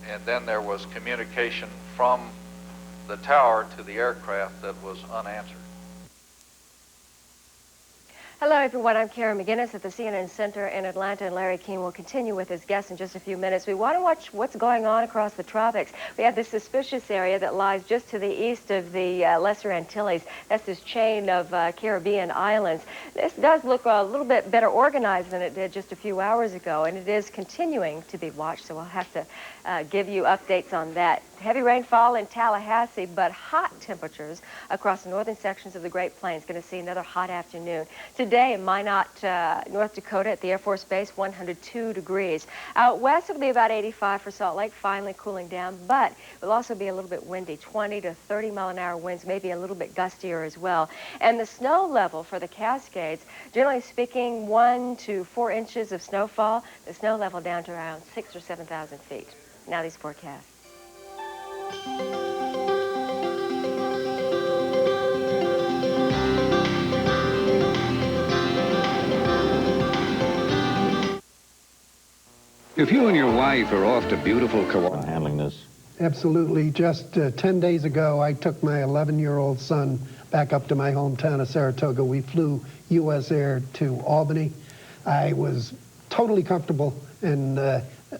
and then there was communication from the tower to the aircraft that was unanswered. Hello, everyone. I'm Karen McGinnis at the CNN Center in Atlanta, and Larry King will continue with his guests in just a few minutes. We want to watch what's going on across the tropics. We have this suspicious area that lies just to the east of the Lesser Antilles. That's this chain of Caribbean islands. This does look a little bit better organized than it did just a few hours ago, and it is continuing to be watched, so we'll have to give you updates on that. Heavy rainfall in Tallahassee, but hot temperatures across the northern sections of the Great Plains. Going to see another hot afternoon. Today in Minot, North Dakota at the Air Force Base, 102 degrees. Out west, it'll be about 85 for Salt Lake, finally cooling down, but it'll also be a little bit windy, 20 to 30 mile an hour winds, maybe a little bit gustier as well. And the snow level for the Cascades, generally speaking, 1 to 4 inches of snowfall. The snow level down to around 6,000 or 7,000 feet. Now these forecasts. If you and your wife are off to beautiful Kauai, handling this. Absolutely. Just 10 days ago, I took my 11-year-old son back up to my hometown of Saratoga. We flew U.S. Air to Albany. I was totally comfortable, and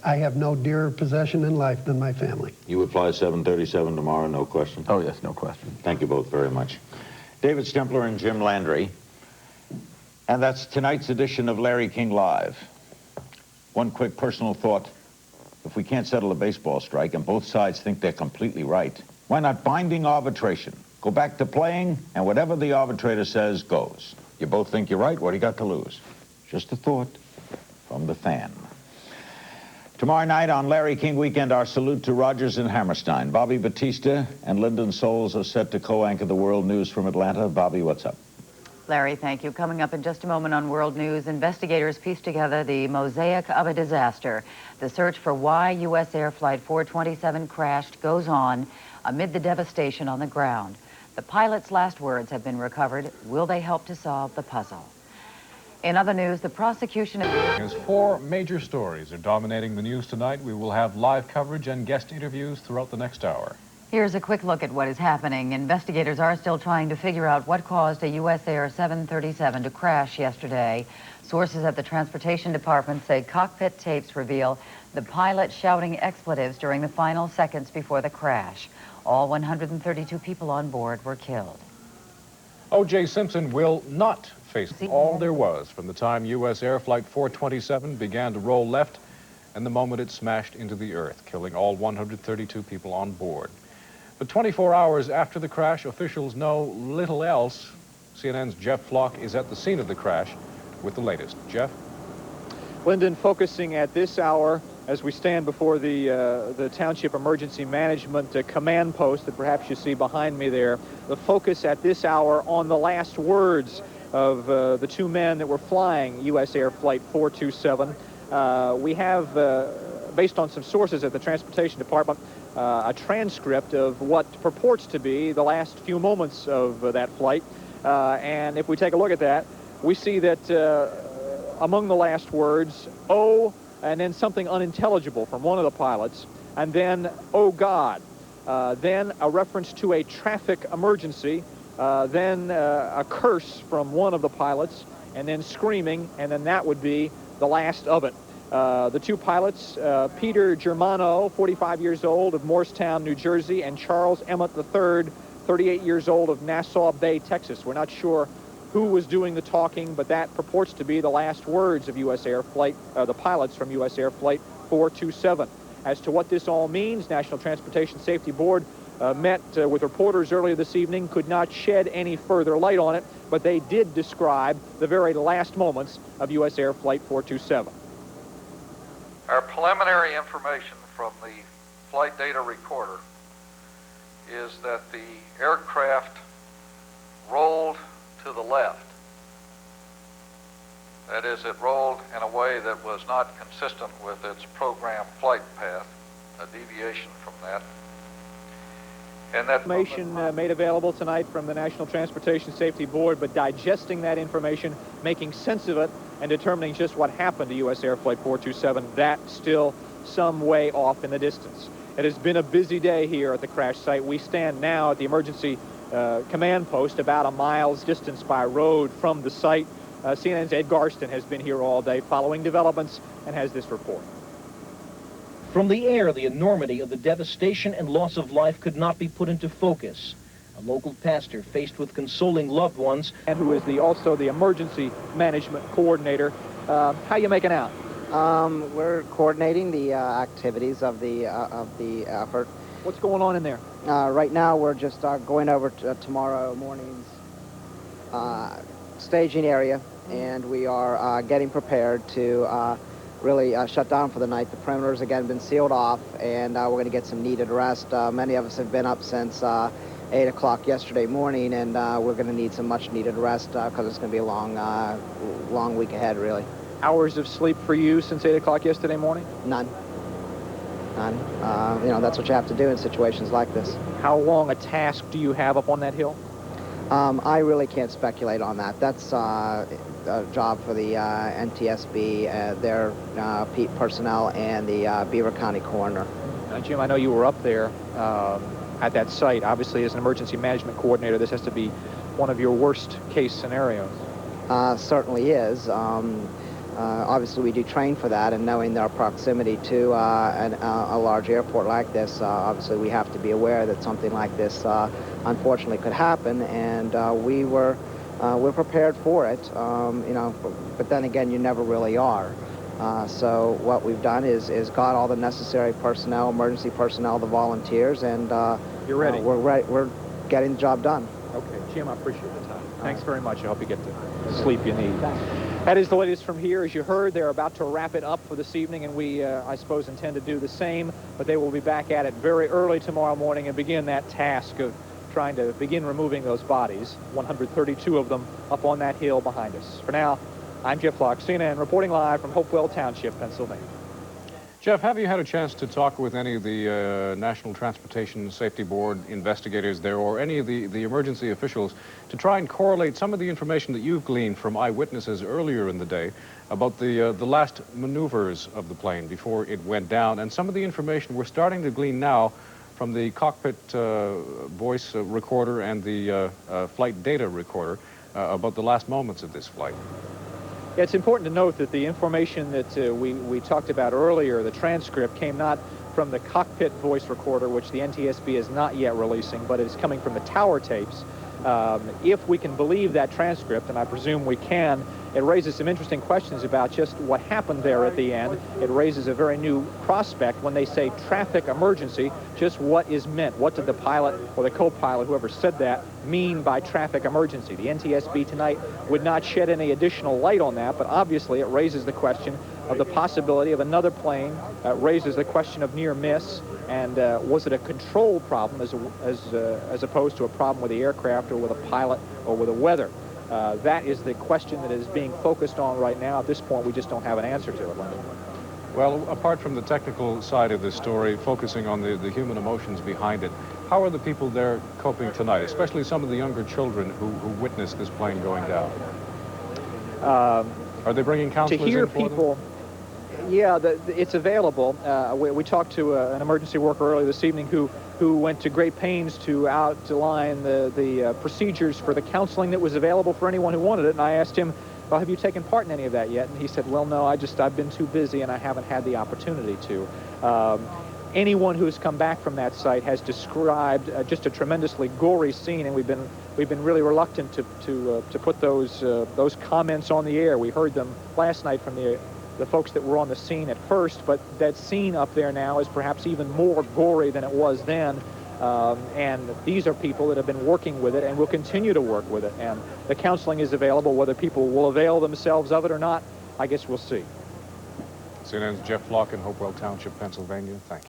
I have no dearer possession in life than my family. You would fly 737 tomorrow, no question? Oh, yes, no question. Thank you both very much. David Stempler and Jim Landry. And that's tonight's edition of Larry King Live. One quick personal thought. If we can't settle a baseball strike and both sides think they're completely right, why not binding arbitration? Go back to playing, and whatever the arbitrator says goes. You both think you're right, what do you got to lose? Just a thought from the fan. Tomorrow night on Larry King Weekend, our salute to Rogers and Hammerstein. Bobby Batista and Lyndon Souls are set to co-anchor the World News from Atlanta. Bobby, what's up? Larry, thank you. Coming up in just a moment on World News, investigators piece together the mosaic of a disaster. The search for why U.S. Air Flight 427 crashed goes on amid the devastation on the ground. The pilot's last words have been recovered. Will they help to solve the puzzle? In other news, the prosecution... There's 4 major stories are dominating the news tonight. We will have live coverage and guest interviews throughout the next hour. Here's a quick look at what is happening. Investigators are still trying to figure out what caused a U.S. Air 737 to crash yesterday. Sources at the Transportation Department say cockpit tapes reveal the pilot shouting expletives during the final seconds before the crash. All 132 people on board were killed. O.J. Simpson will not face all there was from the time U.S. Air Flight 427 began to roll left and the moment it smashed into the earth, killing all 132 people on board. But 24 hours after the crash, officials know little else. CNN's Jeff Flock is at the scene of the crash with the latest. Jeff? Lyndon, focusing at this hour as we stand before the Township Emergency Management Command Post that perhaps you see behind me there. The focus at this hour on the last words of the 2 men that were flying U.S. Air Flight 427. We have, based on some sources at the Transportation Department, a transcript of what purports to be the last few moments of that flight. And if we take a look at that, we see that among the last words, oh, and then something unintelligible from one of the pilots, and then, oh God, then a reference to a traffic emergency, then a curse from one of the pilots, and then screaming, and then that would be the last of it. The 2 pilots, Peter Germano, 45 years old, of Morristown, New Jersey, and Charles Emmett III, 38 years old, of Nassau Bay, Texas. We're not sure who was doing the talking, but that purports to be the last words of U.S. Air Flight, the pilots from U.S. Air Flight 427. As to what this all means, National Transportation Safety Board met with reporters earlier this evening, could not shed any further light on it, but they did describe the very last moments of U.S. Air Flight 427. Our preliminary information from the flight data recorder is that the aircraft rolled to the left. That is, it rolled in a way that was not consistent with its program flight path, a deviation from that. And that information made available tonight from the National Transportation Safety Board, but digesting that information, making sense of it, and determining just what happened to U.S. Air Flight 427, that still some way off in the distance. It has been a busy day here at the crash site. We stand now at the emergency command post about a mile's distance by road from the site. CNN's Ed Garston has been here all day following developments and has this report. From the air, the enormity of the devastation and loss of life could not be put into focus. A local pastor faced with consoling loved ones, and who is also the emergency management coordinator. How you making out? We're coordinating the activities of the effort. What's going on in there? Right now, we're just going over to tomorrow morning's staging area, and we are getting prepared to really shut down for the night. The perimeter's again been sealed off, and we're going to get some needed rest. Many of us have been up since 8 o'clock yesterday morning, and we're going to need some much needed rest because it's going to be a long week ahead, really. Hours of sleep for you since 8 o'clock yesterday morning? None. You know, that's what you have to do in situations like this. How long a task do you have up on that hill? I really can't speculate on that. That's a job for the NTSB, their personnel, and the Beaver County coroner. Jim, I know you were up there at that site. Obviously, as an emergency management coordinator, this has to be one of your worst case scenarios. Certainly is. Obviously, we do train for that, and knowing our proximity to a large airport like this, obviously we have to be aware that something like this unfortunately could happen, and we're prepared for it. You know, but then again, you never really are. So what we've done is got all the necessary personnel, emergency personnel, the volunteers, and you're ready. We're getting the job done. Okay, Jim, I appreciate the time. Thanks very much. I hope you get the sleep you need. That is the latest from here. As you heard, they're about to wrap it up for this evening, and we, I suppose, intend to do the same, but they will be back at it very early tomorrow morning and begin that task of trying to begin removing those bodies, 132 of them up on that hill behind us. For now, I'm Jeff Locke, CNN, reporting live from Hopewell Township, Pennsylvania. Jeff, have you had a chance to talk with any of the National Transportation Safety Board investigators there, or any of the emergency officials, to try and correlate some of the information that you've gleaned from eyewitnesses earlier in the day about the last maneuvers of the plane before it went down, and some of the information we're starting to glean now from the cockpit voice recorder and the flight data recorder about the last moments of this flight? Yeah, it's important to note that the information that we talked about earlier, the transcript, came not from the cockpit voice recorder, which the NTSB is not yet releasing, but it is coming from the tower tapes. If we can believe that transcript, and I presume we can, it raises some interesting questions about just what happened there at the end. It raises a very new prospect when they say traffic emergency, just what is meant. What did the pilot or the co-pilot, whoever said that, mean by traffic emergency? The NTSB tonight would not shed any additional light on that, but obviously it raises the question of the possibility of another plane, raises the question of near miss, and was it a control problem as opposed to a problem with the aircraft or with a pilot or with the weather? That is the question that is being focused on right now. At this point, we just don't have an answer to it, Lyndon. Well, apart from the technical side of this story, focusing on the human emotions behind it, how are the people there coping tonight, especially some of the younger children who witnessed this plane going down? Are they bringing counselors to hear in for people? Them? Yeah, it's available. We talked to an emergency worker earlier this evening who went to great pains to outline the procedures for the counseling that was available for anyone who wanted it. And I asked him, well, have you taken part in any of that yet? And he said, well, no, I've been too busy and I haven't had the opportunity to. Anyone who's come back from that site has described just a tremendously gory scene, and we've been really reluctant to put those comments on the air. We heard them last night from the folks that were on the scene at first, but that scene up there now is perhaps even more gory than it was then. And these are people that have been working with it and will continue to work with it. And the counseling is available. Whether people will avail themselves of it or not, I guess we'll see. CNN's Jeff Locke in Hopewell Township, Pennsylvania. Thank you.